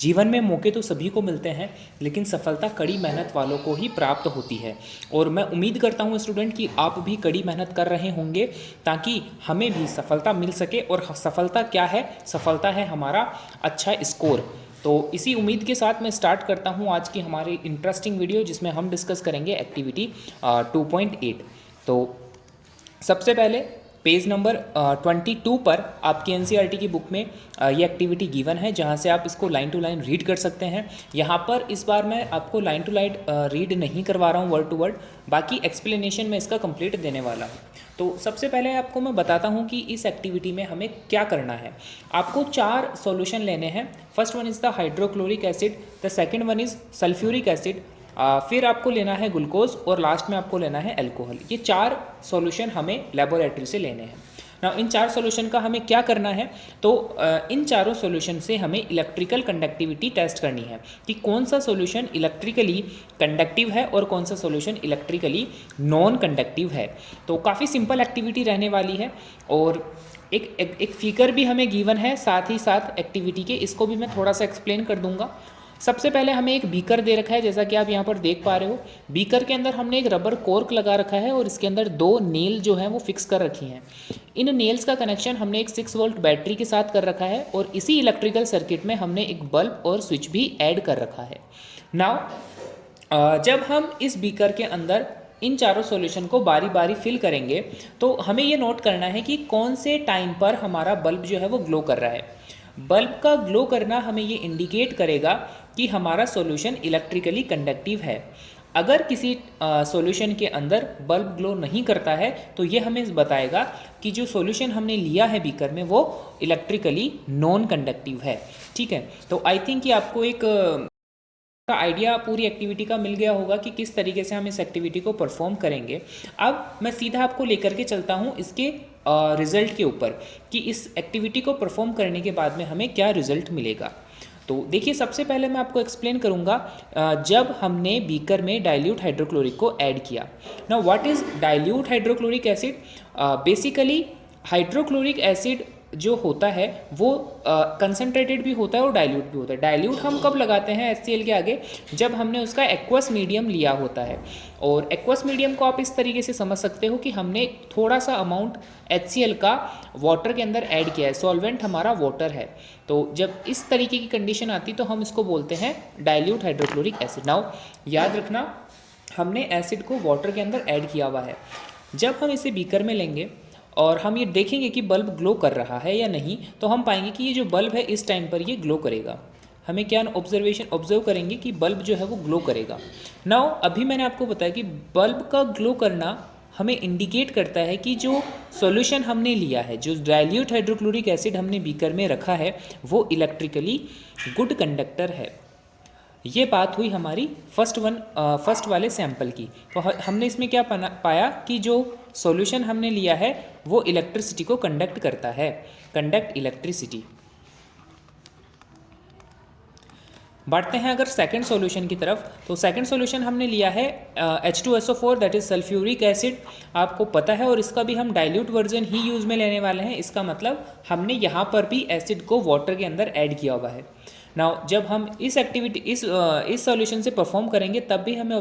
जीवन में मौके तो सभी को मिलते हैं, लेकिन सफलता कड़ी मेहनत वालों को ही प्राप्त होती है। और मैं उम्मीद करता हूँ स्टूडेंट कि आप भी कड़ी मेहनत कर रहे होंगे ताकि हमें भी सफलता मिल सके। और सफलता क्या है? सफलता है हमारा अच्छा स्कोर। तो इसी उम्मीद के साथ मैं स्टार्ट करता हूँ आज की हमारी इंटरेस्टिंग वीडियो, जिसमें हम डिस्कस करेंगे एक्टिविटी 2.8। तो सबसे पहले पेज नंबर 22 पर आपकी एनसीईआरटी की बुक में ये एक्टिविटी गिवन है, जहाँ से आप इसको लाइन टू लाइन रीड कर सकते हैं। यहाँ पर इस बार मैं आपको लाइन टू लाइन रीड नहीं करवा रहा हूँ वर्ड टू वर्ड, बाकी एक्सप्लेनेशन में इसका कंप्लीट देने वाला हूँ। तो सबसे पहले आपको मैं बताता हूँ कि इस एक्टिविटी में हमें क्या करना है। आपको 4 सॉल्यूशन लेने हैं। First one is the hydrochloric acid, the second one is sulphuric acid, फिर आपको लेना है ग्लूकोज और लास्ट में आपको लेना है अल्कोहल। ये 4 सॉल्यूशन हमें लेबोरेटरी से लेने हैं ना। इन 4 सॉल्यूशन का हमें क्या करना है? तो इन चारों सॉल्यूशन से हमें इलेक्ट्रिकल कंडक्टिविटी टेस्ट करनी है कि कौन सा सॉल्यूशन इलेक्ट्रिकली कंडक्टिव है और कौन सा सॉल्यूशन इलेक्ट्रिकली नॉन कंडक्टिव है। तो काफ़ी सिंपल एक्टिविटी रहने वाली है और एक फिगर भी हमें गिवन है साथ ही साथ एक्टिविटी के, इसको भी मैं थोड़ा सा एक्सप्लेन कर दूंगा। सबसे पहले हमें एक बीकर दे रखा है, जैसा कि आप यहाँ पर देख पा रहे हो। बीकर के अंदर हमने एक रबर कॉर्क लगा रखा है और इसके अंदर 2 नेल जो हैं वो फिक्स कर रखी हैं। इन नेल्स का कनेक्शन हमने एक 6 वोल्ट बैटरी के साथ कर रखा है और इसी इलेक्ट्रिकल सर्किट में हमने एक बल्ब और स्विच भी ऐड कर रखा है। नाउ जब हम इस बीकर के अंदर इन चारों सॉल्यूशन को बारी बारी फिल करेंगे तो हमें ये नोट करना है कि कौन से टाइम पर हमारा बल्ब जो है वो ग्लो कर रहा है। बल्ब का ग्लो करना हमें ये इंडिकेट करेगा कि हमारा सॉल्यूशन इलेक्ट्रिकली कंडक्टिव है। अगर किसी सॉल्यूशन के अंदर बल्ब ग्लो नहीं करता है तो ये हमें बताएगा कि जो सॉल्यूशन हमने लिया है बीकर में वो इलेक्ट्रिकली नॉन कंडक्टिव है। ठीक है, तो आई थिंक कि आपको एक का आइडिया पूरी एक्टिविटी का मिल गया होगा कि किस तरीके से हम इस एक्टिविटी को परफॉर्म करेंगे। अब मैं सीधा आपको लेकर के चलता हूँ इसके रिज़ल्ट के ऊपर कि इस एक्टिविटी को परफॉर्म करने के बाद में हमें क्या रिज़ल्ट मिलेगा। तो देखिए, सबसे पहले मैं आपको एक्सप्लेन करूँगा जब हमने बीकर में डाइल्यूट हाइड्रोक्लोरिक को ऐड किया। Now what is dilute hydrochloric acid? Basically hydrochloric acid जो होता है वो कंसनट्रेटेड भी होता है और डाइल्यूट भी होता है। डाइल्यूट हम कब लगाते हैं HCl के आगे? जब हमने उसका एक्वस मीडियम लिया होता है। और एक्वस मीडियम को आप इस तरीके से समझ सकते हो कि हमने थोड़ा सा अमाउंट HCl का वाटर के अंदर ऐड किया है, सॉल्वेंट हमारा वाटर है। तो जब इस तरीके की कंडीशन आती तो हम इसको बोलते हैं डाइल्यूट हाइड्रोक्लोरिक एसिड। नाउ याद रखना, हमने एसिड को वाटर के अंदर ऐड किया हुआ है। जब हम इसे बीकर में लेंगे और हम ये देखेंगे कि बल्ब ग्लो कर रहा है या नहीं, तो हम पाएंगे कि ये जो बल्ब है इस टाइम पर ये ग्लो करेगा। हमें क्या ऑब्जर्व करेंगे कि बल्ब जो है वो ग्लो करेगा। नाउ अभी मैंने आपको बताया कि बल्ब का ग्लो करना हमें इंडिकेट करता है कि जो सॉल्यूशन हमने लिया है, जो डाइल्यूट हाइड्रोक्लोरिक एसिड हमने बीकर में रखा है, वो इलेक्ट्रिकली गुड कंडक्टर है। ये बात हुई हमारी फर्स्ट वाले सैंपल की। तो हमने इसमें क्या पाया कि जो सॉल्यूशन हमने लिया है वो इलेक्ट्रिसिटी को कंडक्ट करता है, कंडक्ट इलेक्ट्रिसिटी। बढ़ते हैं अगर सेकंड सॉल्यूशन की तरफ, तो सेकंड सॉल्यूशन हमने लिया है H2SO4 that is sulphuric acid. आपको पता है, और इसका भी हम डाइल्यूट वर्जन ही यूज़ में लेने वाले हैं। इसका मतलब हमने यहाँ पर भी एसिड को वाटर के अंदर ऐड किया हुआ है। नाउ जब हम इस एक्टिविटी इस सॉल्यूशन से परफॉर्म करेंगे तब भी हमें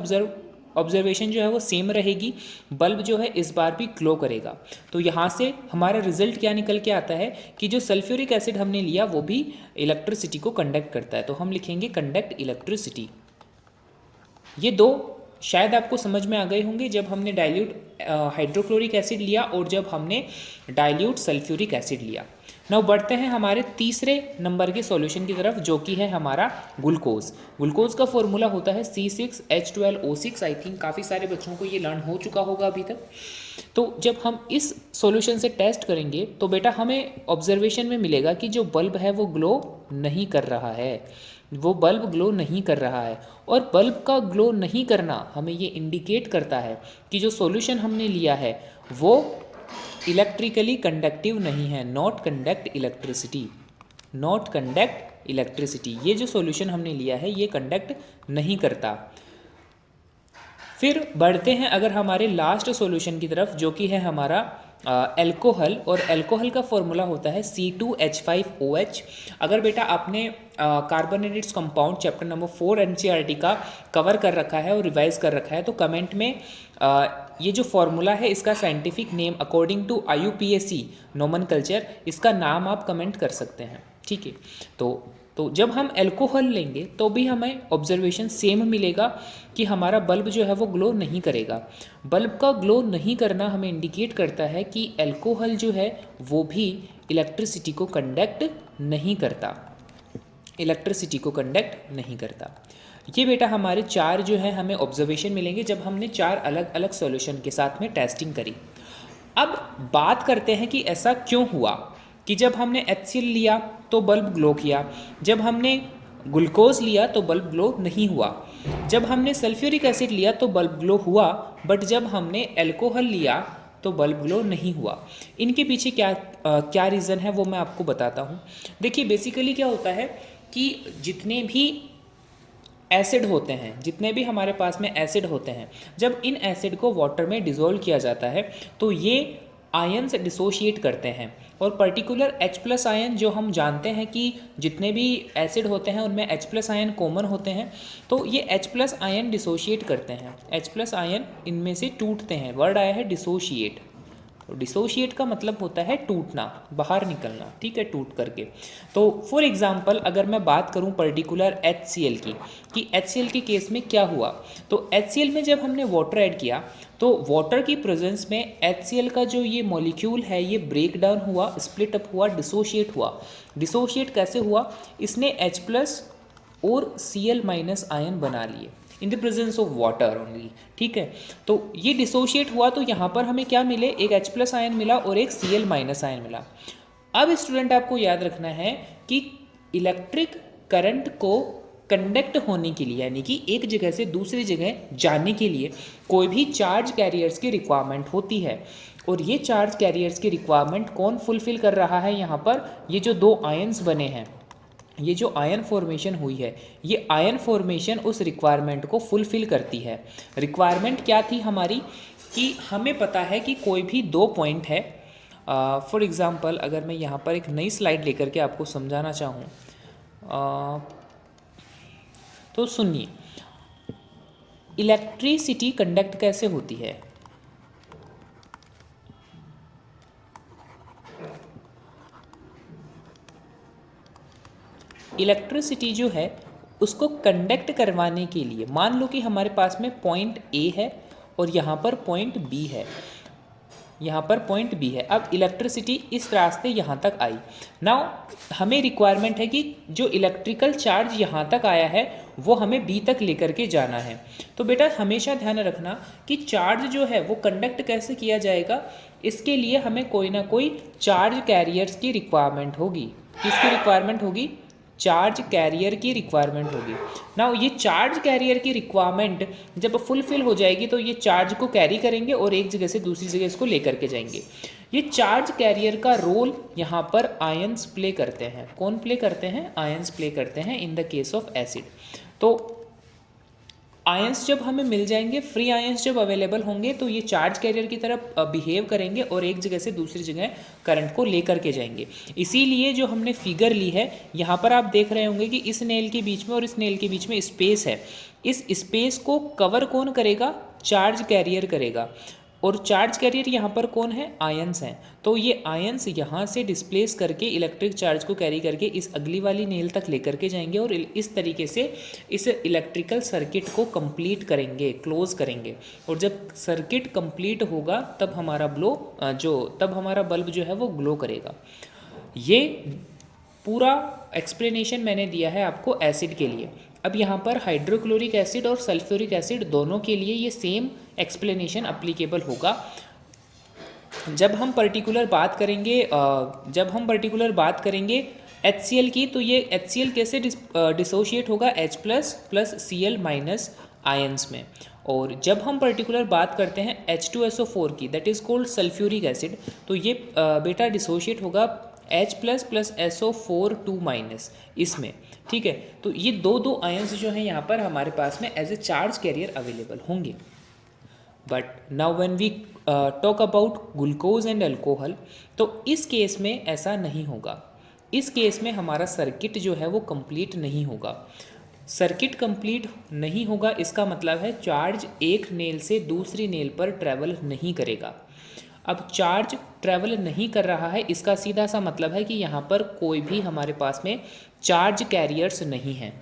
ऑब्जर्वेशन जो है वो सेम रहेगी। बल्ब जो है इस बार भी ग्लो करेगा। तो यहाँ से हमारा रिजल्ट क्या निकल के आता है कि जो सल्फ्यूरिक एसिड हमने लिया वो भी इलेक्ट्रिसिटी को कंडक्ट करता है। तो हम लिखेंगे कंडक्ट इलेक्ट्रिसिटी। ये 2 शायद आपको समझ में आ गए होंगे, जब हमने डाइल्यूट हाइड्रोक्लोरिक एसिड लिया और जब हमने डाइल्यूट सल्फ्यूरिक एसिड लिया। नाउ बढ़ते हैं हमारे तीसरे नंबर के सॉल्यूशन की तरफ, जो कि है हमारा ग्लूकोज। ग्लूकोज का फॉर्मूला होता है C6H12O6। आई थिंक काफ़ी सारे बच्चों को ये लर्न हो चुका होगा अभी तक। तो जब हम इस सॉल्यूशन से टेस्ट करेंगे तो बेटा हमें ऑब्जर्वेशन में मिलेगा कि जो बल्ब है वो ग्लो नहीं कर रहा है, वो बल्ब ग्लो नहीं कर रहा है। और बल्ब का ग्लो नहीं करना हमें ये इंडिकेट करता है कि जो सॉल्यूशन हमने लिया है वो इलेक्ट्रिकली कंडक्टिव नहीं है, not conduct electricity, not conduct electricity. ये जो सॉल्यूशन हमने लिया है ये कंडक्ट नहीं करता। फिर बढ़ते हैं अगर हमारे लास्ट सॉल्यूशन की तरफ, जो कि है हमारा एल्कोहल, और एल्कोहल का फॉर्मूला होता है C2H5OH। अगर बेटा आपने carbonated compound chapter number 4 NCERT का कवर कर रखा है और रिवाइज कर रखा है तो कमेंट में ये जो फॉर्मूला है इसका scientific name according to IUPAC nomenclature, इसका नाम आप कमेंट कर सकते हैं, ठीक है। तो जब हम अल्कोहल लेंगे तो भी हमें ऑब्जर्वेशन सेम मिलेगा कि हमारा बल्ब जो है वो ग्लो नहीं करेगा। बल्ब का ग्लो नहीं करना हमें इंडिकेट करता है कि अल्कोहल जो है वो भी इलेक्ट्रिसिटी को कंडक्ट नहीं करता, इलेक्ट्रिसिटी को कंडक्ट नहीं करता। ये बेटा हमारे 4 जो है हमें ऑब्जर्वेशन मिलेंगे जब हमने 4 अलग अलग सॉल्यूशन के साथ में टेस्टिंग करी। अब बात करते हैं कि ऐसा क्यों हुआ कि जब हमने HCl लिया तो बल्ब ग्लो किया, जब हमने ग्लूकोज लिया तो बल्ब ग्लो नहीं हुआ, जब हमने सल्फ्यूरिक एसिड लिया तो बल्ब ग्लो हुआ, बट जब हमने अल्कोहल लिया तो बल्ब ग्लो नहीं हुआ। इनके पीछे क्या रीज़न है वो मैं आपको बताता हूँ। देखिए बेसिकली क्या होता है कि जितने भी एसिड होते हैं, जितने भी हमारे पास में एसिड होते हैं, जब इन एसिड को वाटर में डिज़ोल्व किया जाता है तो ये आयन से डिसोशिएट करते हैं, और पर्टिकुलर H+ आयन जो हम जानते हैं कि जितने भी एसिड होते हैं उनमें H+ आयन कॉमन होते हैं, तो ये H+ आयन डिसोशिएट करते हैं, H+ आयन इनमें से टूटते हैं। वर्ड आया है डिसोशिएट, तो डिसोशिएट का मतलब होता है टूटना, बाहर निकलना, ठीक है, टूट करके। तो फॉर एग्जांपल अगर मैं बात करूं पर्टिकुलर HCl की, कि HCl के केस में क्या हुआ, तो HCl में जब हमने वाटर ऐड किया तो वाटर की प्रेजेंस में HCl का जो ये मॉलिक्यूल है ये ब्रेक डाउन हुआ, स्प्लिट अप हुआ, डिसोशिएट हुआ। डिसोशिएट कैसे हुआ, इसने H+ और Cl- आयन बना लिए in the presence of water only, ठीक है। तो ये डिसोशिएट हुआ तो यहाँ पर हमें क्या मिले, एक H+ आयन मिला और एक Cl- आयन मिला। अब स्टूडेंट आपको याद रखना है कि इलेक्ट्रिक करंट को कंडक्ट होने के लिए, यानी कि एक जगह से दूसरी जगह जाने के लिए कोई भी चार्ज कैरियर्स की रिक्वायरमेंट होती है, और ये चार्ज कैरियर्स की रिक्वायरमेंट कौन फुलफिल कर रहा है यहाँ पर, ये जो 2 आयन्स बने हैं, ये जो आयन फॉर्मेशन हुई है, ये आयन फॉर्मेशन उस रिक्वायरमेंट को फुलफिल करती है। रिक्वायरमेंट क्या थी हमारी, कि हमें पता है कि कोई भी 2 पॉइंट है। फॉर एग्ज़ाम्पल अगर मैं यहाँ पर एक नई स्लाइड लेकर के आपको समझाना चाहूँ तो सुनिए, इलेक्ट्रिसिटी कंडक्ट कैसे होती है। इलेक्ट्रिसिटी जो है उसको कंडक्ट करवाने के लिए, मान लो कि हमारे पास में पॉइंट A है और यहाँ पर पॉइंट B है, यहाँ पर पॉइंट B है। अब इलेक्ट्रिसिटी इस रास्ते यहाँ तक आई। नाउ हमें रिक्वायरमेंट है कि जो इलेक्ट्रिकल चार्ज यहाँ तक आया है वो हमें B तक लेकर के जाना है। तो बेटा हमेशा ध्यान रखना कि चार्ज जो है वो कंडक्ट कैसे किया जाएगा, इसके लिए हमें कोई ना कोई चार्ज कैरियर्स की रिक्वायरमेंट होगी। किसकी रिक्वायरमेंट होगी, चार्ज कैरियर की रिक्वायरमेंट होगी। नाउ ये चार्ज कैरियर की रिक्वायरमेंट जब फुलफिल हो जाएगी तो ये चार्ज को कैरी करेंगे और एक जगह से दूसरी जगह इसको लेकर के जाएंगे। ये चार्ज कैरियर का रोल यहाँ पर आयंस प्ले करते हैं। कौन प्ले करते हैं, आयंस प्ले करते हैं in the case of acid. तो आयंस जब हमें मिल जाएंगे, फ्री आयंस जब अवेलेबल होंगे तो ये चार्ज कैरियर की तरह बिहेव करेंगे और एक जगह से दूसरी जगह करंट को लेकर के जाएंगे। इसीलिए जो हमने फिगर ली है यहाँ पर आप देख रहे होंगे कि इस नेल के बीच में और इस नेल के बीच में स्पेस है। इस स्पेस को कवर कौन करेगा, चार्ज कैरियर करेगा, और चार्ज कैरियर यहाँ पर कौन है, आयंस हैं। तो ये आयंस यहाँ से डिस्प्लेस करके इलेक्ट्रिक चार्ज को कैरी करके इस अगली वाली नेल तक लेकर के जाएंगे और इस तरीके से इस इलेक्ट्रिकल सर्किट को कंप्लीट करेंगे, क्लोज करेंगे। और जब सर्किट कंप्लीट होगा तब हमारा तब हमारा बल्ब जो है वो ग्लो करेगा। ये पूरा एक्सप्लेनेशन मैंने दिया है आपको एसिड के लिए। अब यहाँ पर हाइड्रोक्लोरिक एसिड और सल्फ्यूरिक एसिड दोनों के लिए ये सेम एक्सप्लेनेशन अप्लीकेबल होगा। जब हम पर्टिकुलर बात करेंगे HCl की, तो ये HCl कैसे डिसोशिएट होगा, H+ प्लस Cl- आयंस में। और जब हम पर्टिकुलर बात करते हैं H2SO4 की, that is called sulphuric acid, तो ये बेटा डिसोशिएट होगा H+ प्लस SO4 2- इसमें, ठीक है। तो ये दो आयंस जो हैं यहाँ पर हमारे पास में as a charge carrier available होंगे। But now when we talk about glucose and alcohol, तो इस केस में ऐसा नहीं होगा। इस केस में हमारा सर्किट जो है वो कंप्लीट नहीं होगा। सर्किट कंप्लीट नहीं होगा इसका मतलब है चार्ज एक नेल से दूसरी नेल पर ट्रैवल नहीं करेगा। अब चार्ज ट्रैवल नहीं कर रहा है, इसका सीधा सा मतलब है कि यहाँ पर कोई भी हमारे पास में चार्ज कैरियर्स नहीं हैं,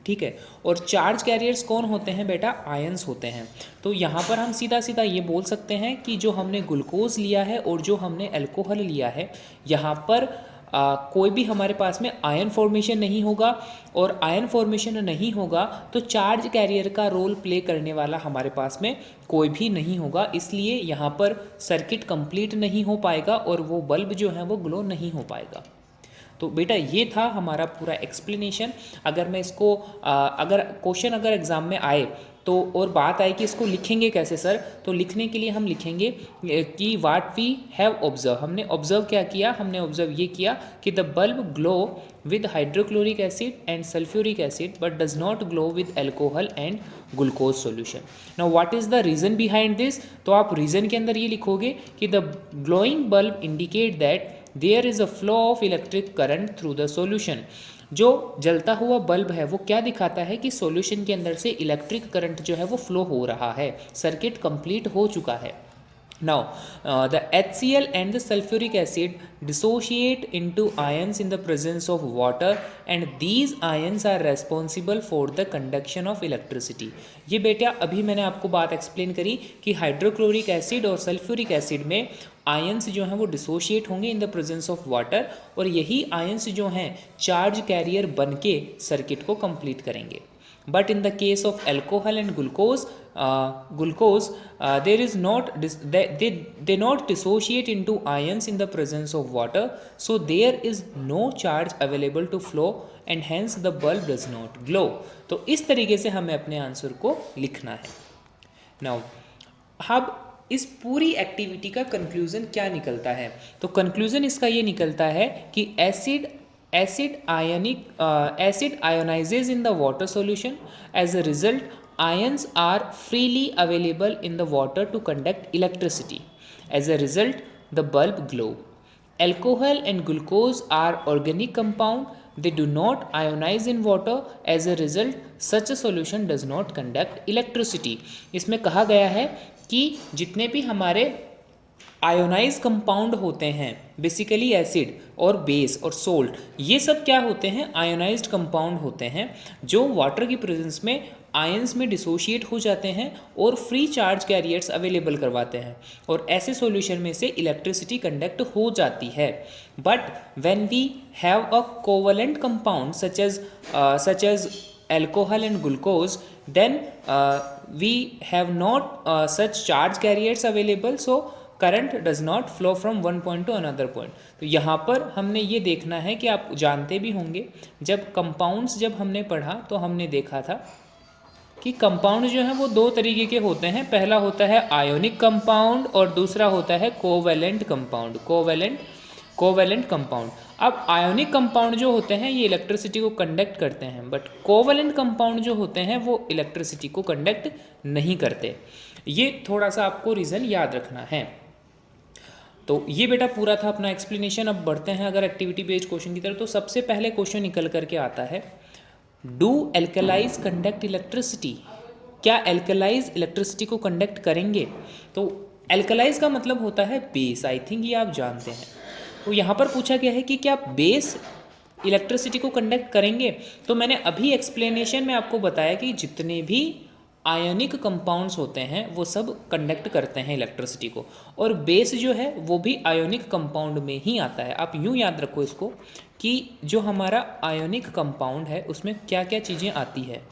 ठीक है। और चार्ज कैरियर्स कौन होते हैं बेटा? आयंस होते हैं। तो यहाँ पर हम सीधा सीधा ये बोल सकते हैं कि जो हमने ग्लूकोज लिया है और जो हमने अल्कोहल लिया है, यहाँ पर कोई भी हमारे पास में आयन फॉर्मेशन नहीं होगा, और आयन फॉर्मेशन नहीं होगा तो चार्ज कैरियर का रोल प्ले करने वाला हमारे पास में कोई भी नहीं होगा, इसलिए यहाँ पर सर्किट कंप्लीट नहीं हो पाएगा और वो बल्ब जो है वो ग्लो नहीं हो पाएगा। तो बेटा ये था हमारा पूरा एक्सप्लेनेशन। अगर मैं इसको अगर क्वेश्चन अगर एग्ज़ाम में आए तो और बात आए कि इसको लिखेंगे कैसे सर, तो लिखने के लिए हम लिखेंगे कि व्हाट वी हैव ऑब्जर्व। हमने ऑब्जर्व क्या किया? हमने ऑब्जर्व ये किया कि the bulb glow with hydrochloric acid and sulphuric acid but does not glow with alcohol and glucose solution. Now what is the reason behind this? तो आप reason के अंदर ये लिखोगे कि the glowing bulb indicate that there is a flow of electric current through the solution. जो जलता हुआ बल्ब है वो क्या दिखाता है कि सॉल्यूशन के अंदर से इलेक्ट्रिक करंट जो है वो फ्लो हो रहा है, सर्किट कंप्लीट हो चुका है। Now, the HCl and the sulfuric acid dissociate into ions in the presence of water, and these ions are responsible for the conduction of electricity. ये बेटा अभी मैंने आपको बात एक्सप्लेन करी कि हाइड्रोक्लोरिक एसिड और सल्फ्यूरिक एसिड में आयंस जो हैं वो डिसोशिएट होंगे in the presence of water, और यही आयंस जो हैं चार्ज कैरियर बन के सर्किट को कंप्लीट करेंगे। But in the case of alcohol and glucose, there is not they not dissociate into ions in the presence of water, so there is no charge available to flow and hence the bulb does not glow. तो इस तरीके से हमें अपने answer को लिखना है। Now, अब इस पूरी एक्टिविटी का कंक्लूजन क्या निकलता है? तो कंक्लूजन इसका ये निकलता है कि acid ionizes in the water solution. As a result, ions are freely available in the water to conduct electricity. As a result, the bulb glow. Alcohol and glucose are organic compound. They do not ionize in water. As a result, such a solution does not conduct electricity. इसमें कहा गया है कि जितने भी हमारे ionise compound होते हैं, बेसिकली एसिड और बेस और सोल्ट, ये सब क्या होते हैं? आयोनाइज्ड कंपाउंड होते हैं जो वाटर की प्रेजेंस में आयंस में डिसोशिएट हो जाते हैं और फ्री चार्ज कैरियर्स अवेलेबल करवाते हैं, और ऐसे सॉल्यूशन में से इलेक्ट्रिसिटी कंडक्ट हो जाती है। But when we have a covalent compound such as alcohol and glucose, then we have not such charge carriers available, so current does not flow from one point two another point. तो यहाँ पर हमने ये देखना है कि आप जानते भी होंगे जब कंपाउंड्स जब हमने पढ़ा तो हमने देखा था कि कंपाउंड जो है वो दो तरीके के होते हैं। पहला होता है आयोनिक कंपाउंड और दूसरा होता है कोवैलेंट कंपाउंड। Covalent compound. अब आयोनिक कंपाउंड जो होते हैं ये इलेक्ट्रिसिटी को कंडक्ट करते हैं, बट कोवैलेंट कंपाउंड जो होते हैं वो इलेक्ट्रिसिटी को कंडक्ट नहीं करते। ये थोड़ा सा आपको रीज़न याद रखना है। तो ये बेटा पूरा था अपना एक्सप्लेनेशन। अब बढ़ते हैं अगर एक्टिविटी बेस्ड क्वेश्चन की तरफ। तो सबसे पहले क्वेश्चन निकल करके आता है, डू एल्कलाइज कंडक्ट इलेक्ट्रिसिटी? क्या एल्कलाइज इलेक्ट्रिसिटी को कंडक्ट करेंगे? तो एल्कलाइज का मतलब होता है बेस, आई थिंक ये आप जानते हैं। तो यहाँ पर पूछा गया है कि क्या बेस इलेक्ट्रिसिटी को कंडक्ट करेंगे? तो मैंने अभी एक्सप्लेनेशन में आपको बताया कि जितने भी आयनिक कंपाउंड्स होते हैं वो सब कंडक्ट करते हैं इलेक्ट्रिसिटी को, और बेस जो है वो भी आयोनिक कंपाउंड में ही आता है। आप यूँ याद रखो इसको कि जो हमारा आयोनिक कंपाउंड है उसमें क्या क्या चीज़ें आती है।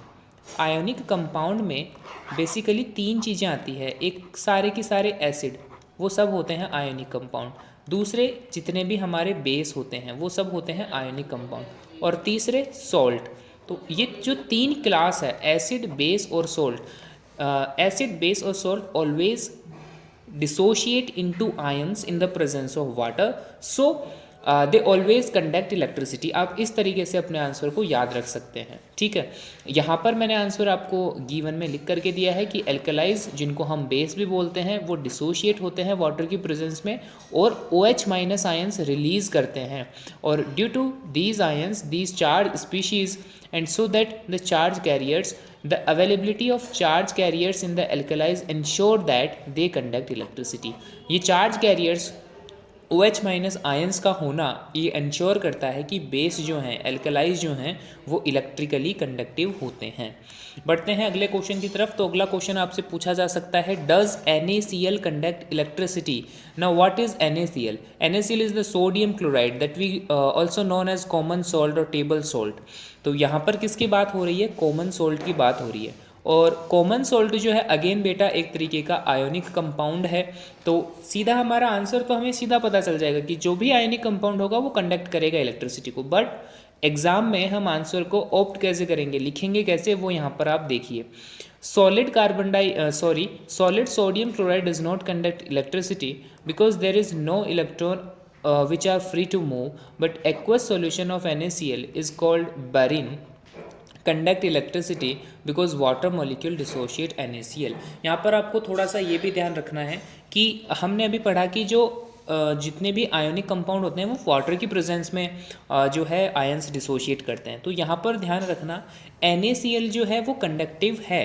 आयोनिक कंपाउंड में बेसिकली तीन चीज़ें आती है। एक सारे के सारे एसिड, वो सब होते हैं आयोनिक कंपाउंड। दूसरे जितने भी हमारे बेस होते हैं वो सब होते हैं आयोनिक कंपाउंड, और तीसरे सॉल्ट। तो ये जो तीन क्लास है एसिड, बेस और सोल्ट, एसिड, बेस और salt always dissociate into ions in the presence of water. So they always conduct electricity. आप इस तरीके से अपने आंसर को याद रख सकते हैं, ठीक है। यहाँ पर मैंने आंसर आपको गिवन में लिख करके दिया है कि एल्कलाइज, जिनको हम बेस भी बोलते हैं, वो डिसोशिएट होते हैं वाटर की प्रेजेंस में और OH माइनस आयंस रिलीज करते हैं, और due to these ions these charge species and so that the charge carriers, the availability of charge carriers in the alkalis ensure that they conduct electricity। ये charge carriers OH minus ions का होना ये ensure करता है कि base जो हैं, एल्कलाइज जो हैं, वो इलेक्ट्रिकली कंडक्टिव होते हैं। बढ़ते हैं अगले क्वेश्चन की तरफ। तो अगला क्वेश्चन आपसे पूछा जा सकता है, does NaCl conduct electricity. Now what is NaCl? NaCl is the sodium chloride that we also known as common salt और टेबल सॉल्ट। तो यहाँ पर किसकी बात हो रही है? कॉमन सॉल्ट की बात हो रही है। और कॉमन सॉल्ट जो है अगेन बेटा एक तरीके का आयोनिक कंपाउंड है। तो सीधा हमारा आंसर तो हमें सीधा पता चल जाएगा कि जो भी आयोनिक कंपाउंड होगा वो कंडक्ट करेगा इलेक्ट्रिसिटी को। बट एग्जाम में हम आंसर को ऑप्ट कैसे करेंगे, लिखेंगे कैसे, वो यहाँ पर आप देखिए। Solid solid sodium chloride does not conduct electricity because there is no electron which are free to move, but aqueous solution of NaCl is called barium conduct electricity because water molecule dissociate NaCl। यहाँ पर आपको थोड़ा सा ये भी ध्यान रखना है कि हमने अभी पढ़ा कि जो जितने भी आयोनिक कंपाउंड होते हैं वो वाटर की प्रेजेंस में जो है आयंस डिसोशिएट करते हैं। तो यहाँ पर ध्यान रखना NaCl जो है वो कंडक्टिव है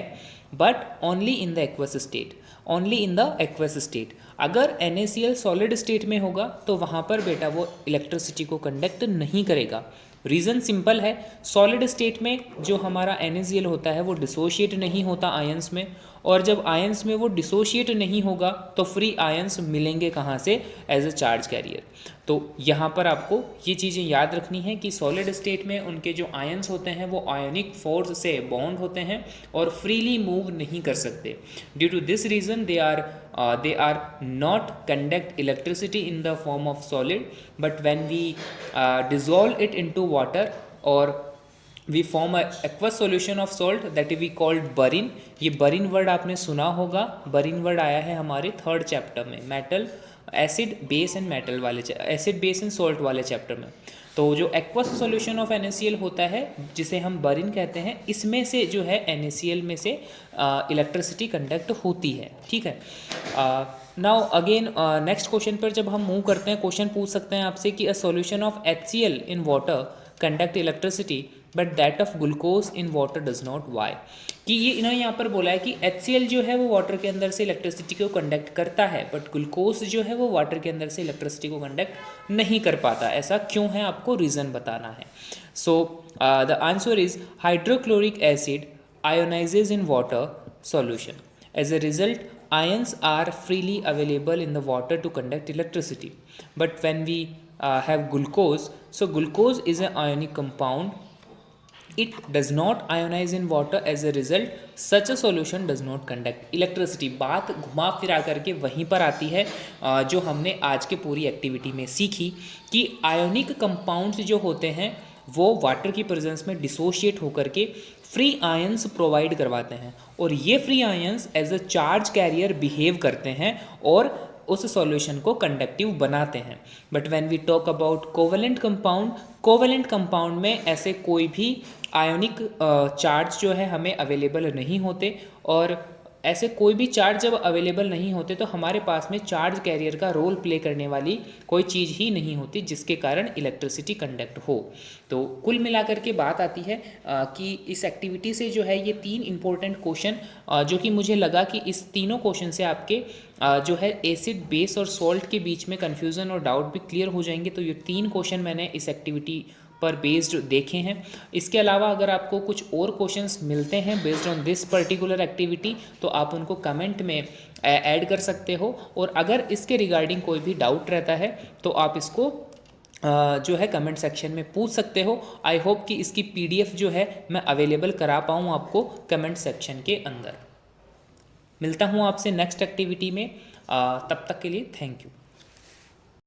but only in the aqueous state, only in the aqueous state. अगर NaCl सॉलिड स्टेट में होगा तो वहाँ पर बेटा वो इलेक्ट्रिसिटी को कंडक्ट नहीं करेगा। रीज़न सिंपल है, सॉलिड स्टेट में जो हमारा NaCl होता है वो डिसोशिएट नहीं होता आयंस में, और जब आयंस में वो डिसोशिएट नहीं होगा तो फ्री आयंस मिलेंगे कहाँ से? As a charge carrier. तो यहाँ पर आपको ये चीज़ें याद रखनी है कि सॉलिड स्टेट में उनके जो आयंस होते हैं वो आयोनिक फोर्स से बॉन्ड होते हैं और फ्रीली मूव नहीं कर सकते। Due to this reason they are not conduct electricity in the form of solid, but when we dissolve it into water और we form aqueous solution of salt that we called brine. ये brine word आपने सुना होगा, बरिन word आया है हमारे 3rd chapter में, metal acid base and metal वाले एसिड बेस एंड सॉल्ट वाले चैप्टर में। तो जो एक्वस सॉल्यूशन ऑफ NaCl होता है जिसे हम बरिन कहते हैं, इसमें से जो है NaCl में से इलेक्ट्रिसिटी कंडक्ट होती है, ठीक है। नाउ अगेन नेक्स्ट क्वेश्चन पर जब हम मूव करते हैं, क्वेश्चन पूछ सकते हैं आपसे कि a solution of HCl in water conduct electricity but that of glucose in water does not, why. कि ये इन्होंने यहाँ पर बोला है कि HCl जो है वो वाटर के अंदर से इलेक्ट्रिसिटी को कंडक्ट करता है बट ग्लूकोज जो है वो वाटर के अंदर से इलेक्ट्रिसिटी को कंडक्ट नहीं कर पाता। ऐसा क्यों है, आपको रीज़न बताना है। So the answer is hydrochloric acid ionises in water solution. As a result ions are freely available in the water to conduct electricity, but when we have glucose, so glucose is an ionic compound, it does not ionize in water, as a result such a solution does not conduct electricity। बात घुमा फिरा करके वहीं पर आती है जो हमने आज के पूरी एक्टिविटी में सीखी कि आयोनिक कंपाउंड्स जो होते हैं वो वाटर की प्रेजेंस में डिसोशिएट होकर के फ्री आयंस प्रोवाइड करवाते हैं, और ये free ions as a charge carrier behave करते हैं और उस सॉल्यूशन को कंडक्टिव बनाते हैं। But when we talk about covalent compound, covalent compound में ऐसे कोई भी आयोनिक चार्ज जो है हमें अवेलेबल नहीं होते, और ऐसे कोई भी चार्ज जब अवेलेबल नहीं होते तो हमारे पास में चार्ज कैरियर का रोल प्ले करने वाली कोई चीज़ ही नहीं होती जिसके कारण इलेक्ट्रिसिटी कंडक्ट हो। तो कुल मिलाकर के बात आती है कि इस एक्टिविटी से जो है ये 3 इंपॉर्टेंट क्वेश्चन जो कि मुझे लगा कि इस तीनों क्वेश्चन से आपके जो है एसिड बेस और सॉल्ट के बीच में कन्फ्यूज़न और डाउट भी क्लियर हो जाएंगे। तो ये 3 क्वेश्चन मैंने इस एक्टिविटी पर बेस्ड देखे हैं। इसके अलावा अगर आपको कुछ और क्वेश्चंस मिलते हैं based on this particular activity तो आप उनको कमेंट में ऐड कर सकते हो, और अगर इसके रिगार्डिंग कोई भी डाउट रहता है तो आप इसको जो है कमेंट सेक्शन में पूछ सकते हो। आई होप कि इसकी PDF जो है मैं अवेलेबल करा पाऊँ आपको कमेंट सेक्शन के अंदर। मिलता हूँ आपसे नेक्स्ट एक्टिविटी में, तब तक के लिए थैंक यू।